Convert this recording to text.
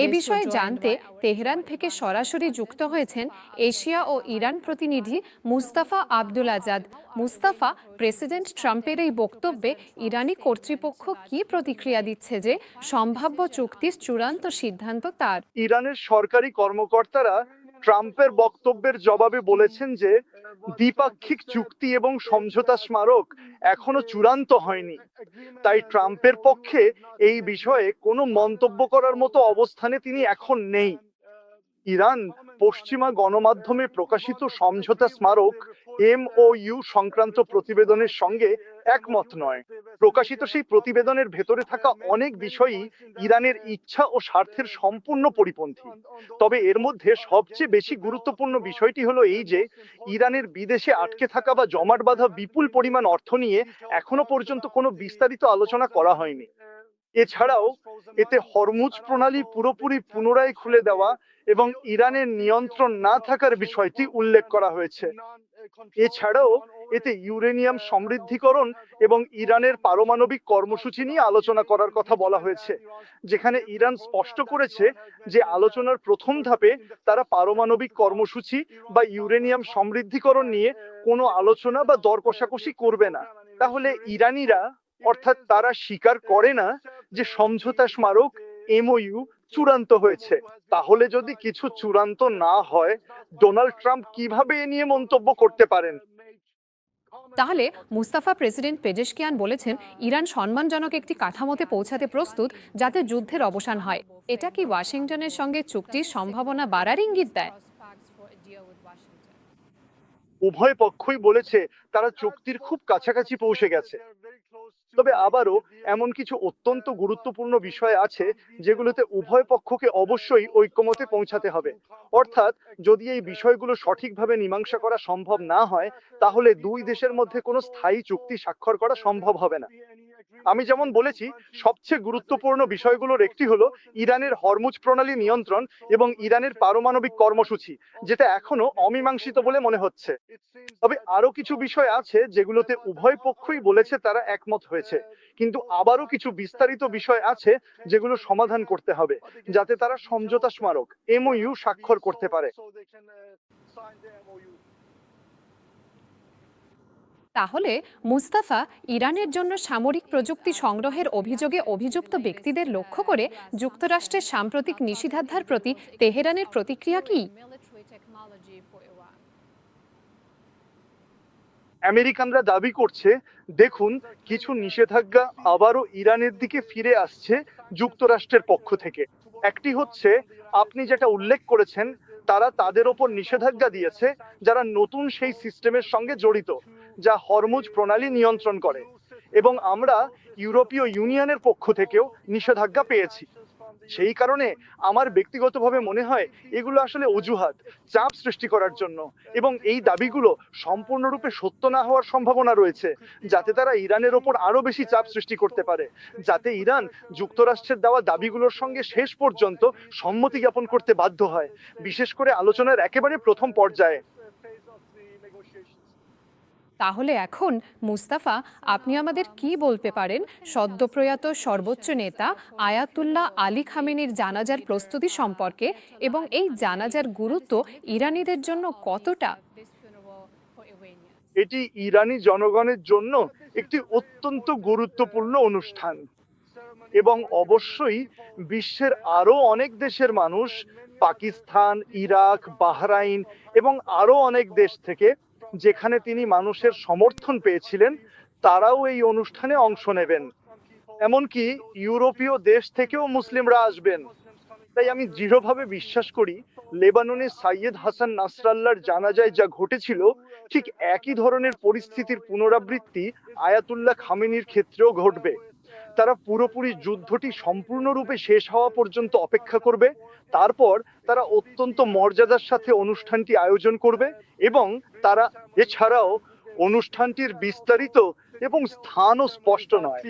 এ বিষয়ে জানতে তেহরান থেকে সরাসরি যুক্ত হয়েছেন এশিয়া ও ইরান প্রতিনিধি মুস্তাফা আব্দুল আজাদ। মুস্তাফা, প্রেসিডেন্ট ট্রাম্পের এই বক্তব্যে ইরানি কর্তৃপক্ষ কি প্রতিক্রিয়া দিচ্ছে যে সম্ভাব্য চুক্তির চূড়ান্ত সিদ্ধান্ত তার? ইরানের সরকারি কর্মকর্তারা ট্রাম্পের বক্তব্যের জবাবে বলেছেন যে দ্বিপাক্ষিক চুক্তি এবং সমঝোতা স্মারক এখনো চূড়ান্ত হয়নি। তাই ট্রাম্পের পক্ষে এই বিষয়ে কোনো মন্তব্য করার মতো অবস্থানে তিনি এখন নেই। ইরান পশ্চিমা গণমাধ্যমে প্রকাশিত সমঝোতা স্মারক MOU সংক্রান্ত প্রতিবেদনের সঙ্গে একমত নয়। প্রকাশিত সেই প্রতিবেদনের ভেতরে থাকা অনেক বিষয়ই ইরানের ইচ্ছা ও স্বার্থের সম্পূর্ণ পরিপন্থী। তবে এর মধ্যে সবচেয়ে বেশি গুরুত্বপূর্ণ বিষয়টি হলো এই যে ইরানের বিদেশে আটকে থাকা বা জমাট বাঁধা বিপুল পরিমাণ অর্থ নিয়ে এখনো পর্যন্ত কোনো বিস্তারিত আলোচনা করা হয়নি। এছাড়াও এতে হরমুজ প্রণালী পুরোপুরি পুনরায় খুলে দেওয়া এবং ইরানের নিয়ন্ত্রণ না থাকার বিষয়টি উল্লেখ করা হয়েছে। এছাড়াও এতে ইউরেনিয়াম সমৃদ্ধিকরণ এবং ইরানের পারমাণবিক কর্মসূচি নিয়ে আলোচনা করার কথা বলা হয়েছে, যেখানে ইরান স্পষ্ট করেছে যে আলোচনার প্রথম ধাপে তারা পারমাণবিক কর্মসূচি বা ইউরেনিয়াম সমৃদ্ধিকরণ নিয়ে কোনো আলোচনা বা দর কষাকষি করবে না। তাহলে ইরানিরা, অর্থাৎ তারা স্বীকার করে না যে সমঝোতা স্মারক MOU চূড়ান্ত হয়েছে। তাহলে যদি কিছু চূড়ান্ত না হয়, ডোনাল্ড ট্রাম্প কিভাবে এ নিয়ে মন্তব্য করতে পারেন? তাহলে মুস্তাফা প্রেসিডেন্ট পেজেশকিয়ান বলেছেন ইরান সম্মানজনক একটি কাঠামোতে পৌঁছাতে প্রস্তুত যাতে যুদ্ধের অবসান হয়। এটা কি ওয়াশিংটনের সঙ্গে চুক্তির সম্ভাবনা বাড়ার ইঙ্গিত দেয়? উভয় পক্ষই বলেছে তারা চুক্তির খুব কাছাকাছি পৌঁছে গেছে। তবে আবারও এমন কিছু অত্যন্ত গুরুত্বপূর্ণ বিষয় আছে যেগুলোতে উভয় পক্ষকে অবশ্যই ঐক্যমতে পৌঁছাতে হবে। অর্থাৎ যদি এই বিষয়গুলো সঠিকভাবে মীমাংসা করা সম্ভব না হয়, তাহলে দুই দেশের মধ্যে কোনো স্থায়ী চুক্তি স্বাক্ষর করা সম্ভব হবে না। আমি যেমন বলেছি, সবচেয়ে গুরুত্বপূর্ণ বিষয়গুলোর একটি হলো ইরানের হরমুজ প্রণালী নিয়ন্ত্রণ এবং ইরানের পারমাণবিক কর্মসূচি, যেটা এখনো অমীমাংসিত বলে মনে হচ্ছে। তবে আরো কিছু বিষয় আছে যেগুলোতে উভয় পক্ষই বলেছে তারা একমত হয়েছে, কিন্তু আবারও কিছু বিস্তারিত বিষয় আছে যেগুলো সমাধান করতে হবে যাতে তারা সমঝোতা স্মারক MOU স্বাক্ষর করতে পারে। তাহলে মুস্তাফা ইরানের জন্য সামরিক প্রযুক্তি সংগ্রহের অভিযোগে অভিযুক্ত ব্যক্তিদের লক্ষ্য করে যুক্তরাষ্ট্রের সাম্প্রতিক নিষেধাজ্ঞার প্রতি তেহরানের প্রতিক্রিয়া কি? আমেরিকানরা দাবি করছে, দেখুন, কিছু নিষেধাজ্ঞা আবারও ইরানের দিকে ফিরে আসছে যুক্তরাষ্ট্রের পক্ষ থেকে। একটি হচ্ছে, আপনি যেটা উল্লেখ করেছেন, তারা তাদের ওপর নিষেধাজ্ঞা দিয়েছে যারা নতুন সেই সিস্টেমের সঙ্গে জড়িত যা হরমুজ প্রণালী নিয়ন্ত্রণ করে, এবং আমরা ইউরোপীয় ইউনিয়নের পক্ষ থেকেও নিষেধাজ্ঞা পেয়েছি। সেই কারণে আমার ব্যক্তিগতভাবে মনে হয় এগুলো আসলে অজুহাত, চাপ সৃষ্টি করার জন্য, এবং এই দাবিগুলো সম্পূর্ণরূপে সত্য না হওয়ার সম্ভাবনা রয়েছে, যাতে তারা ইরানের ওপর আরো বেশি চাপ সৃষ্টি করতে পারে, যাতে ইরান যুক্তরাষ্ট্রের দেওয়া দাবিগুলোর সঙ্গে শেষ পর্যন্ত সম্মতি জ্ঞাপন করতে বাধ্য হয়, বিশেষ করে আলোচনার একেবারে প্রথম পর্যায়ে। তাহলে এখন মুস্তাফা, আপনি আমাদের কি বলতে পারেন সদ্যপ্রয়াত সর্বোচ্চ নেতা আয়াতুল্লাহ আলী খামেনির জানাজার প্রস্তুতি সম্পর্কে, এবং এই জানাজার গুরুত্ব ইরানিদের জন্য কতটা? এটি ইরানি জনগণের জন্য একটি অত্যন্ত গুরুত্বপূর্ণ অনুষ্ঠান, এবং অবশ্যই বিশ্বের আরো অনেক দেশের মানুষ, পাকিস্তান, ইরাক, বাহরাইন এবং আরো অনেক দেশ থেকে যেখানে তিনি মানুষের সমর্থন পেয়েছিলেন, তারাও এই অনুষ্ঠানে অংশ নেবেন। এমনকি ইউরোপীয় দেশ থেকেও মুসলিমরা আসবেন। তাই আমি দৃঢ়ভাবে বিশ্বাস করি, লেবাননে সাইয়েদ হাসান নাসরাল্লাহর জানাজায় যা ঘটেছিল, ঠিক একই ধরনের পরিস্থিতির পুনরাবৃত্তি আয়াতুল্লাহ খামেনির ক্ষেত্রেও ঘটবে। তারা পুরোপুরি যুদ্ধটি সম্পূর্ণরূপে শেষ হওয়া পর্যন্ত অপেক্ষা করবে, তারপর তারা অত্যন্ত মর্যাদার সাথে অনুষ্ঠানটি আয়োজন করবে, এবং তারা এছাড়াও অনুষ্ঠানটির বিস্তারিত এবং স্থানও স্পষ্ট নয়।